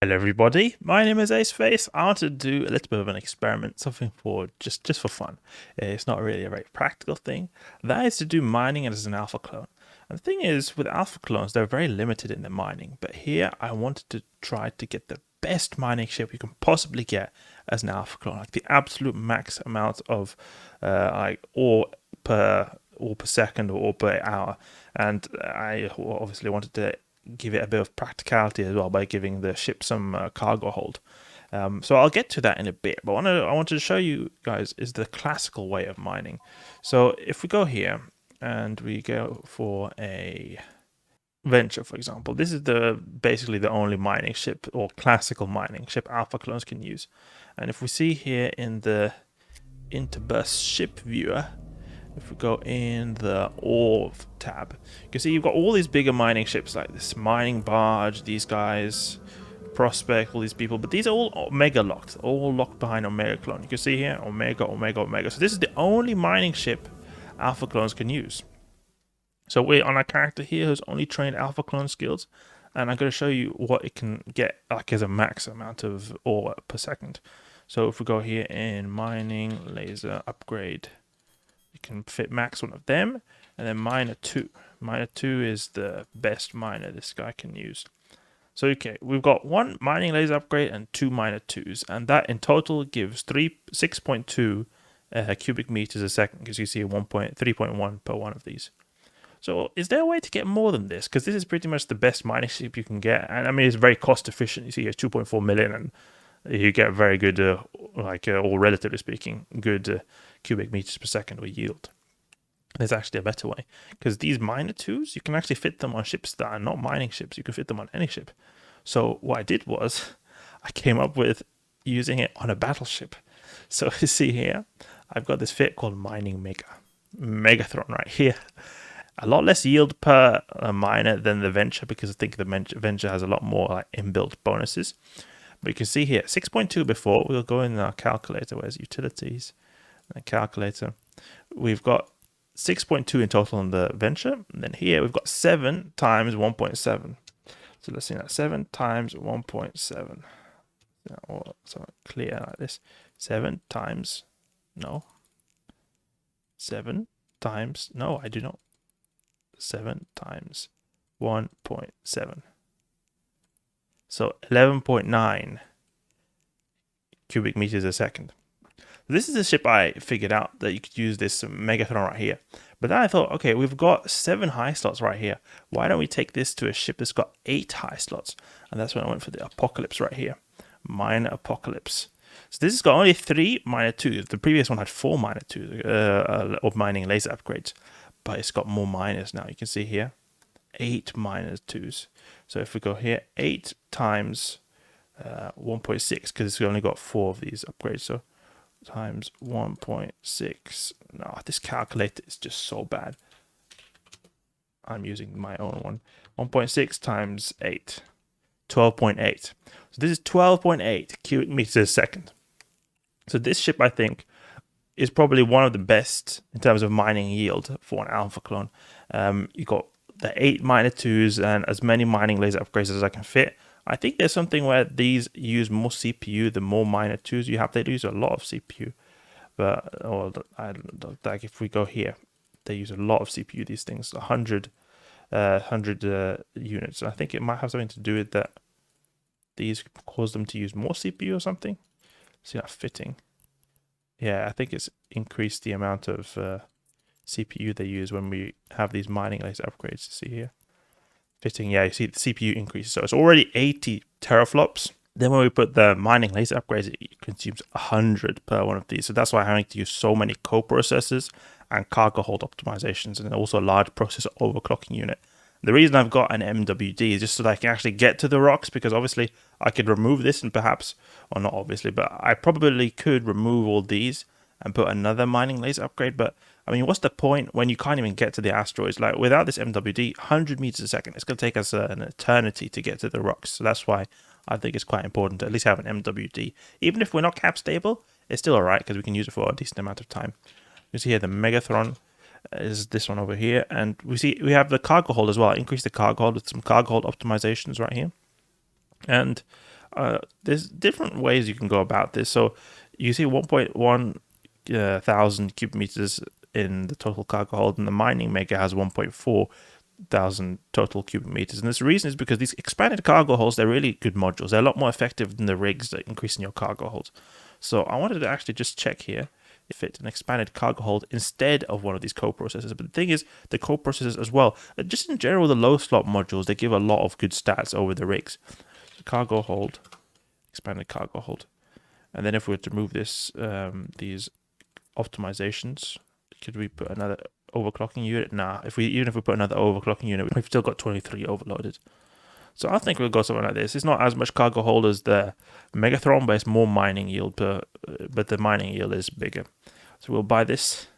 Hello everybody, my name is Aceface. I want to do a little bit of an experiment, something for just for fun. It's not really a very practical thing. That is to do mining as an alpha clone. And the thing is, with alpha clones, they're very limited in their mining. But here, I wanted to try to get the best mining ship you can possibly get as an alpha clone, like the absolute max amount of like ore per second or ore per hour. And I obviously wanted to give it a bit of practicality as well by giving the ship some cargo hold. So I'll get to that in a bit, but I wanted to show you guys is the classical way of mining. So if we go here and we go for a venture, for example, this is basically the only mining ship or classical mining ship alpha clones can use. And if we see here in the Interbus ship viewer, if we go in the ore tab, you can see you've got all these bigger mining ships like this mining barge, these guys, prospect, all these people, but these are all omega locked, all locked behind omega clone. You can see here omega, omega, omega. So this is the only mining ship alpha clones can use. So we're on our character here who's only trained alpha clone skills, and I'm going to show you what it can get like as a max amount of ore per second. So if we go here in mining laser upgrade, you can fit max one of them, and then miner 2. Miner 2 is the best miner this guy can use. So okay, we've got one mining laser upgrade and 2 miner 2s, and that in total gives 6.2 cubic meters a second, because you see 3.1 per one of these. So is there a way to get more than this? Because this is pretty much the best mining ship you can get, and I mean it's very cost efficient. You see here 2.4 million, and you get very good, or relatively speaking, good cubic meters per second or yield. There's actually a better way, because these miner 2s, you can actually fit them on ships that are not mining ships. You can fit them on any ship. So what I did was, I came up with using it on a battleship. So you see here, I've got this fit called Mining Megathron right here. A lot less yield per miner than the Venture, because I think the Venture has a lot more like inbuilt bonuses. But you can see here, 6.2 before. We'll go in our calculator. Where's utilities? And calculator. We've got 6.2 in total on the Venture. And then here we've got 7 times 1.7. So let's see that. 7 times 1.7. So clear like this. 7 times. No. 7 times. No, I do not. 7 times 1.7. So 11.9 cubic meters a second. This is a ship I figured out that you could use this Megathron right here. But then I thought, okay, we've got 7 high slots right here. Why don't we take this to a ship that's got 8 high slots? And that's when I went for the Apocalypse right here. Miner Apocalypse. So this has got only 3 miner 2s. The previous one had 4 miner 2s of mining laser upgrades. But it's got more miners now. You can see here, 8 miner 2s. So if we go here, 8 times 1.6, because it's only got 4 of these upgrades. So times 1.6. No, this calculator is just so bad. I'm using my own one. 1.6 times 8. 12.8. So this is 12.8 cubic meters a second. So this ship, I think, is probably one of the best in terms of mining yield for an alpha clone. You got the 8 miner 2s and as many mining laser upgrades as I can fit. I think there's something where these use more CPU the more miner 2s you have. They use a lot of CPU. But like if we go here, they use a lot of CPU, these things, 100 units. I think it might have something to do with that. These cause them to use more CPU or something. See that fitting. Yeah, I think it's increased the amount of CPU they use when we have these mining laser upgrades. See here, fitting. Yeah, you see the CPU increases, so it's already 80 teraflops. Then when we put the mining laser upgrades, it consumes 100 per one of these. So that's why I'm having to use so many co-processors and Cargohold optimizations, and also a large processor overclocking unit. The reason I've got an MWD is just so that I can actually get to the rocks, because obviously I could remove this and perhaps, or not obviously, but I probably could remove all these and put another mining laser upgrade. But I mean, what's the point when you can't even get to the asteroids? Like without this MWD, 100 meters a second, it's going to take us an eternity to get to the rocks. So that's why I think it's quite important to at least have an MWD. Even if we're not cap stable, it's still alright, because we can use it for a decent amount of time. You see here the Megathron is this one over here, and we have the cargo hold as well. I increased the cargo hold with some cargo hold optimizations right here, and there's different ways you can go about this. So you see 1.1 thousand cubic meters in the total cargo hold, and the mining maker has 1.4 thousand total cubic meters. And this reason is because these expanded cargo holds, they're really good modules. They're a lot more effective than the rigs that increase in your cargo holds. So I wanted to actually just check here if it's an expanded cargo hold instead of one of these co-processors. But the thing is, the co-processors as well, just in general, the low slot modules, they give a lot of good stats over the rigs. So cargo hold, expanded cargo hold. And then if we were to move this, these optimizations, could we put another overclocking unit? Nah, even if we put another overclocking unit, we've still got 23 overloaded. So I think we'll go something like this. It's not as much cargo hold as the Megathron, but it's more mining yield but the mining yield is bigger. So we'll buy this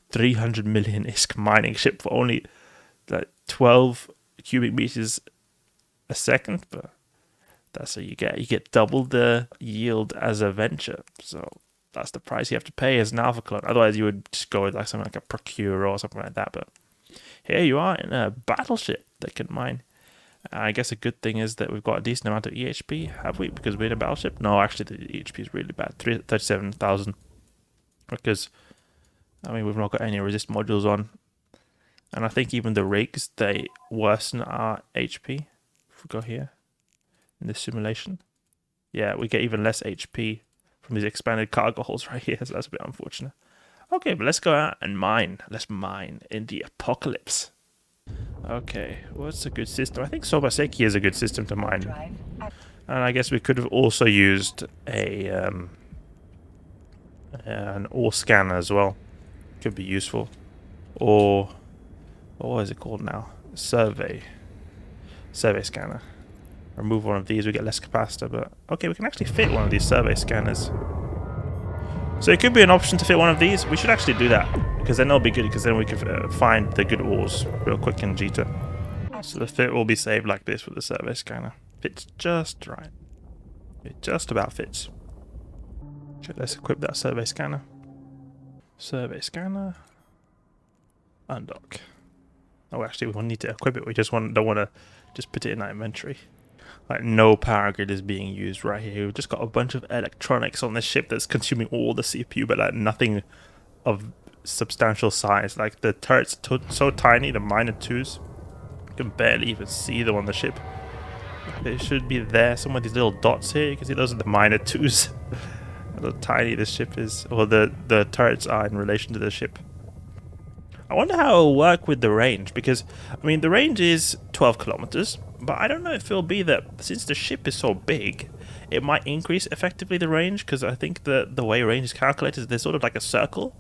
300 million ISK mining ship for only like 12 cubic meters a second, but that's what you get. You get double the yield as a venture. So that's the price you have to pay as an alpha clone. Otherwise, you would just go with like something like a procure or something like that. But here you are in a battleship that can mine. I guess a good thing is that we've got a decent amount of EHP, have we? Because we're in a battleship? No, actually the EHP is really bad. 37,000. Because, I mean, we've not got any resist modules on. And I think even the rigs, they worsen our HP. If we go here, in this simulation. Yeah, we get even less HP from these expanded cargo holes right here. So that's a bit unfortunate. Okay, but let's go out and mine. Let's mine in the apocalypse. Okay, what's a good system? I think Sobaseki is a good system to mine. And I guess we could have also used an ore scanner as well. Could be useful. Or what is it called now? Survey scanner. Remove one of these, we get less capacitor, but okay, we can actually fit one of these survey scanners. So it could be an option to fit one of these. We should actually do that, because then it'll be good, because then we can find the good ores real quick in Jita. So the fit will be saved like this with the survey scanner. Fits just right. It just about fits. Okay, let's equip that survey scanner. Survey scanner. Undock. Oh, actually, we won't need to equip it. We just don't want to just put it in our inventory. Like, no power grid is being used right here. We've just got a bunch of electronics on this ship that's consuming all the CPU, but like nothing of substantial size. Like, the turret's so tiny, the minor twos, you can barely even see them on the ship. They should be there. Some of these little dots here, you can see those are the minor twos. How tiny this ship is, or the turrets are in relation to the ship. I wonder how it'll work with the range, because, I mean, the range is 12 kilometers, but I don't know if it'll be that, since the ship is so big, it might increase effectively the range, because I think the way range is calculated is there's sort of like a circle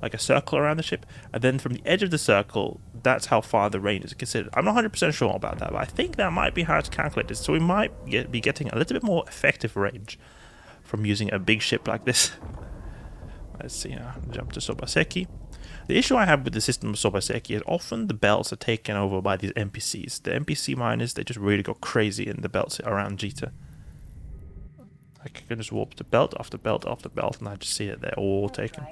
around the ship, and then from the edge of the circle, that's how far the range is considered. I'm not 100% sure about that, but I think that might be how it's calculated, so we might be getting a little bit more effective range from using a big ship like this. Let's see, jump to Sobaseki. The issue I have with the system of Sobaseki is often the belts are taken over by these NPCs. The NPC miners, they just really go crazy in the belts around Jita. I can just warp to belt after belt after belt, and I just see that they're all taken.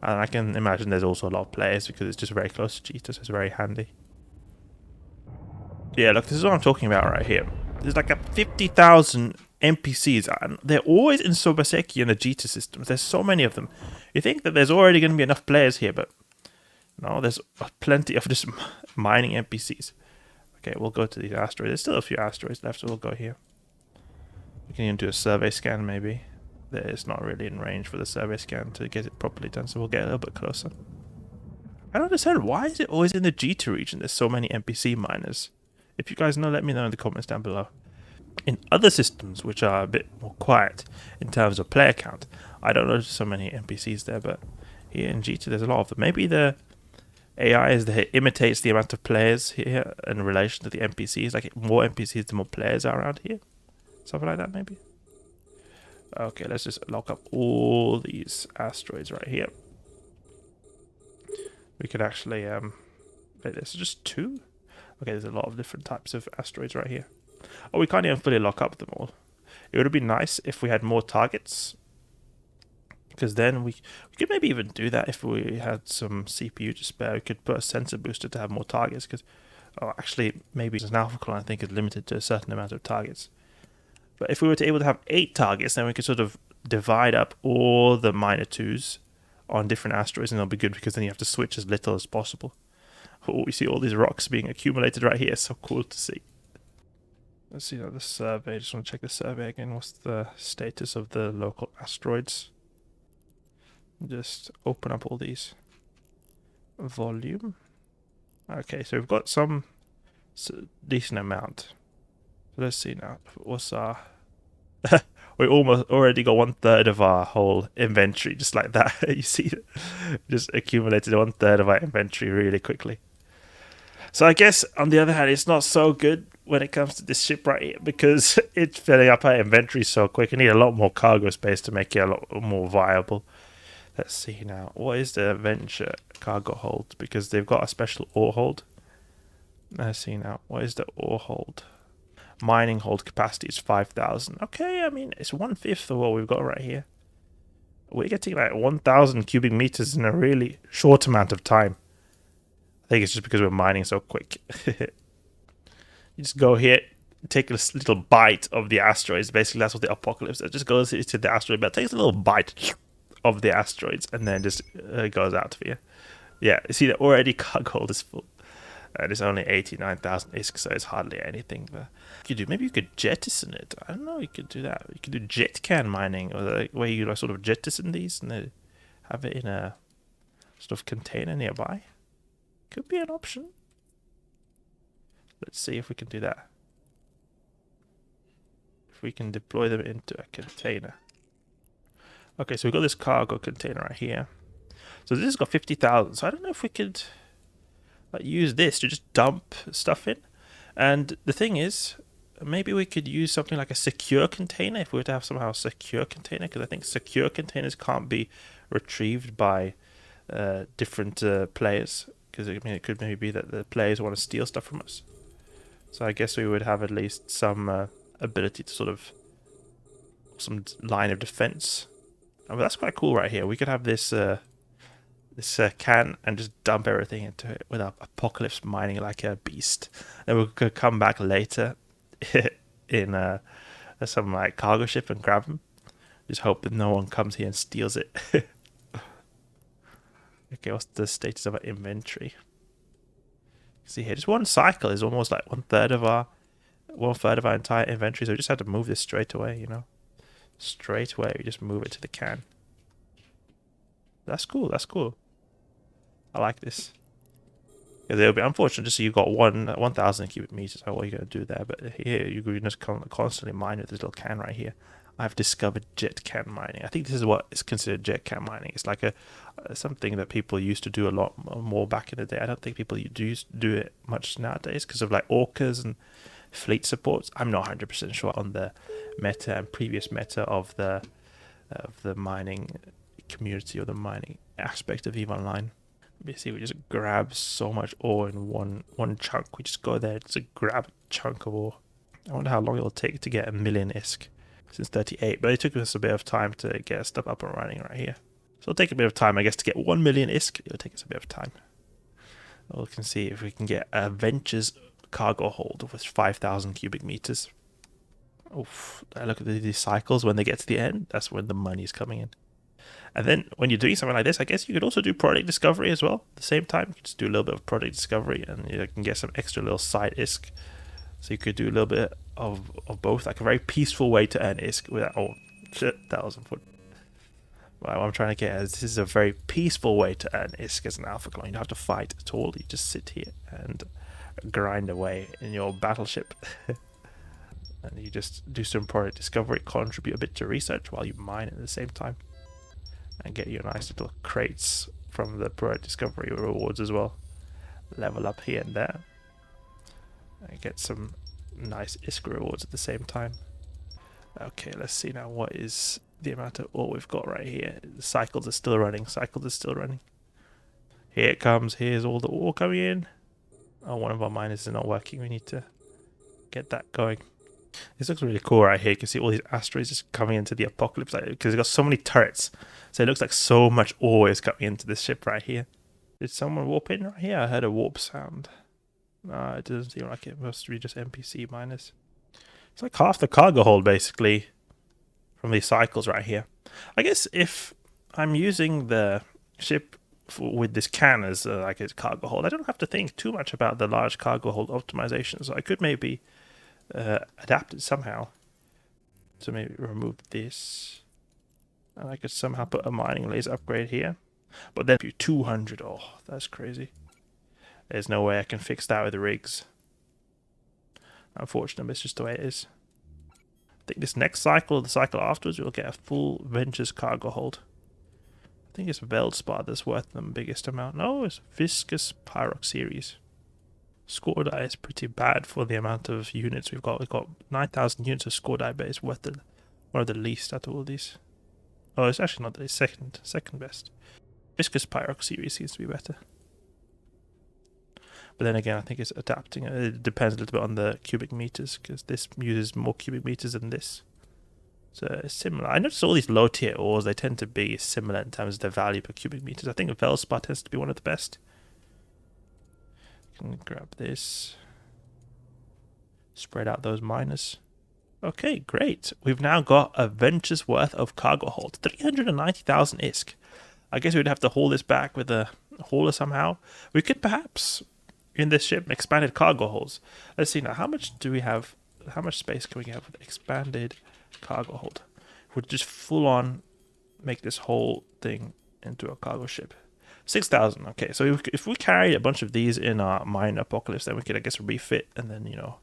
And I can imagine there's also a lot of players because it's just very close to Jita, so it's very handy. Yeah, look, this is what I'm talking about right here. There's like a 50,000 NPCs, and they're always in Sobaseki and the Jita systems. There's so many of them. You think that there's already going to be enough players here, but no, there's plenty of just mining NPCs. Okay, we'll go to these asteroids. There's still a few asteroids left, so we'll go here. We can even do a survey scan, maybe. It's not really in range for the survey scan to get it properly done, so we'll get a little bit closer. I don't understand, why is it always in the Jita region? There's so many NPC miners. If you guys know, let me know in the comments down below. In other systems, which are a bit more quiet in terms of player count, I don't notice so many NPCs there, but here in Jita there's a lot of them. Maybe the AI is that it imitates the amount of players here in relation to the NPCs. Like, more NPCs, the more players are around here. Something like that, maybe. Okay, let's just lock up all these asteroids right here. We could actually, wait, there's just 2? Okay, there's a lot of different types of asteroids right here. Oh, we can't even fully lock up them all. It would have been nice if we had more targets, because then we could maybe even do that if we had some CPU to spare. We could put a sensor booster to have more targets, because, oh, actually, maybe an alpha clone, I think, is limited to a certain amount of targets. But if we were to able to have 8 targets, then we could sort of divide up all the minor 2s on different asteroids, and that'll be good because then you have to switch as little as possible. Oh, we see all these rocks being accumulated right here. So cool to see. Let's see now the survey. Just want to check the survey again. What's the status of the local asteroids? Just open up all these. Volume. Okay, so we've got some decent amount. So let's see now. What's our... we almost already got 1/3 of our whole inventory, just like that. You see it? Just accumulated 1/3 of our inventory really quickly. So I guess, on the other hand, it's not so good when it comes to this ship right here, because it's filling up our inventory so quick. I need a lot more cargo space to make it a lot more viable. Let's see now. What is the adventure cargo hold? Because they've got a special ore hold. Let's see now. What is the ore hold? Mining hold capacity is 5,000. Okay, I mean, it's 1/5 of what we've got right here. We're getting like 1,000 cubic meters in a really short amount of time. I think it's just because we're mining so quick. You just go here, take a little bite of the asteroids. Basically, that's what the apocalypse is. It just goes into the asteroid belt, takes a little bite of the asteroids, and then just goes out for you. Yeah, you see that already Cargohold is full. And it's only 89,000 ISK, so it's hardly anything. But maybe you could jettison it. I don't know. You could do that. You could do jet can mining, or where you sort of jettison these and have it in a sort of container nearby. Could be an option. Let's see if we can do that. If we can deploy them into a container. Okay, so we've got this cargo container right here. So this has got 50,000. So I don't know if we could use this to just dump stuff in. And the thing is, maybe we could use something like a secure container if we were to have somehow a secure container, because I think secure containers can't be retrieved by different players, because it could maybe be that the players want to steal stuff from us. So I guess we would have at least some ability to sort of some line of defense. Oh, that's quite cool right here. We could have this can and just dump everything into it without apocalypse mining like a beast. Then we could come back later in some like cargo ship and grab them. Just hope that no one comes here and steals it. Okay, what's the status of our inventory? See here, just one cycle is almost like 1/3 of our entire inventory. So we just have to move this straight away, you know. Straight away, we just move it to the can. That's cool. That's cool. I like this. Yeah, it'll be unfortunate just so you got 1,000 cubic meters. What are you going to do there? But here you can just constantly mine with this little can right here. I've discovered jet can mining. I think this is what is considered jet can mining. It's like something that people used to do a lot more back in the day. I don't think people do it much nowadays because of like orcas and fleet supports. I'm not 100% sure on the meta and previous meta of the mining community or the mining aspect of EVE Online. Basically, we just grab so much ore in one chunk. We just go there to grab a chunk of ore. I wonder how long it'll take to get 1,000,000 ISK. Since 38, but it took us a bit of time to get stuff up and running right here. So it'll take a bit of time, I guess, to get 1,000,000 ISK. It'll take us a bit of time. We can see if we can get a Ventures cargo hold with 5,000 cubic meters. Oof, I look at these cycles when they get to the end. That's when the money's coming in. And then when you're doing something like this, I guess you could also do project discovery as well. At the same time, you could just do a little bit of project discovery and you can get some extra little side ISK. So you could do a little bit of both, like a very peaceful way to earn ISK without... Oh, shit, 1,000 foot. Well, what I'm trying to get at is this is a very peaceful way to earn ISK as an alpha clone. You don't have to fight at all. You just sit here and grind away in your battleship. And you just do some project discovery, contribute a bit to research while you mine at the same time. And get you nice little crates from the project discovery rewards as well. Level up here and there. And get some nice ISK rewards at the same time. Okay, let's see now what is the amount of ore we've got right here. The cycles are still running. Cycles are still running. Here it comes. Here's all the ore coming in. Oh, one of our miners is not working. We need to get that going. This looks really cool right here. You can see all these asteroids just coming into the apocalypse because it's got so many turrets. So it looks like so much ore is coming into this ship right here. Did someone warp in right here? I heard a warp sound. No, it doesn't seem like it. Must be just NPC miners. It's like half the cargo hold basically from these cycles right here. I guess if I'm using the ship with this can as like a cargo hold, I don't have to think too much about the large cargo hold optimization. So I could maybe adapt it somehow. So maybe remove this, and I could somehow put a mining laser upgrade here. But then 200. Oh, that's crazy. There's no way I can fix that with the rigs. Unfortunately, it's just the way it is. I think this next cycle, or the cycle afterwards, we'll get a full Ventures cargo hold. I think it's Veldspar that's worth the biggest amount. No, it's Viscous Pyrox series. Score die is pretty bad for the amount of units we've got. We've got 9,000 units of score die, but it's worth one of the least out of all these. Oh, it's actually not the second best. Viscous Pyrox series seems to be better. But then again, I think it's adapting. It depends a little bit on the cubic meters, because this uses more cubic meters than this. So it's similar. I noticed all these low tier ores, they tend to be similar in terms of their value per cubic meters. I think Veldspar tends to be one of the best. Can grab this. Spread out those miners. Okay, great. We've now got a venture's worth of cargo hold. 390,000 ISK. I guess we'd have to haul this back with a hauler somehow. We could perhaps, in this ship, expanded cargo holds. Let's see now. How much do we have? How much space can we have with expanded cargo hold? We'd just full on make this whole thing into a cargo ship. 6,000. Okay, so if we carry a bunch of these in our mine apocalypse, then we could, I guess, refit and then, you know,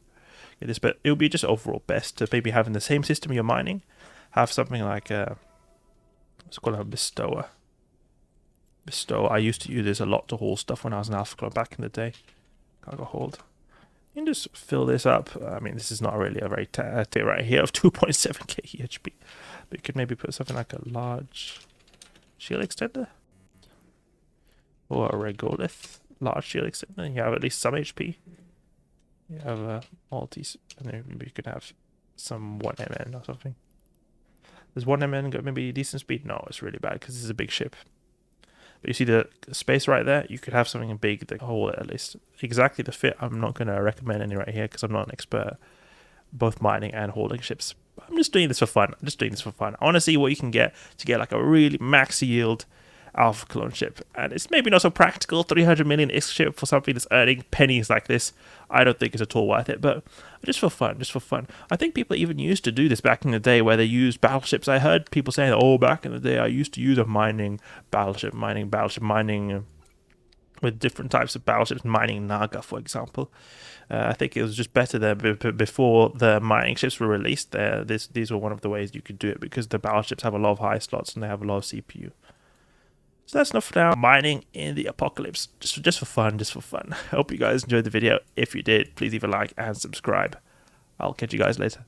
get this. But it would be just overall best to maybe have in the same system you're mining, have something like let's call it a bestower. I used to use this a lot to haul stuff when I was an Alpha Club back in the day. Cargo hold. You can just fill this up. I mean, this is not really a very tier right here of 2.7k EHP. But you could maybe put something like a large shield extender. Or a regolith large shield extender. And you have at least some HP. You have a multis. And then maybe you could have some 1MN or something. Does 1MN got maybe decent speed? No, it's really bad because this is a big ship. But you see the space right there? You could have something big that hold it at least. Exactly the fit, I'm not going to recommend any right here because I'm not an expert both mining and hauling ships. I'm just doing this for fun. I want to see what you can get to get like a really max yield Alpha Clone ship. And it's maybe not so practical, 300 million ISK ship for something that's earning pennies like this. I don't think it's at all worth it, but just for fun. I think people even used to do this back in the day where they used battleships. I heard people saying, oh, back in the day I used to use a mining with different types of battleships, mining Naga, for example. I think it was just better than before the mining ships were released. These were one of the ways you could do it because the battleships have a lot of high slots and they have a lot of CPU. So that's enough for now. Mining in the apocalypse. Just for fun. I hope you guys enjoyed the video. If you did, please leave a like and subscribe. I'll catch you guys later.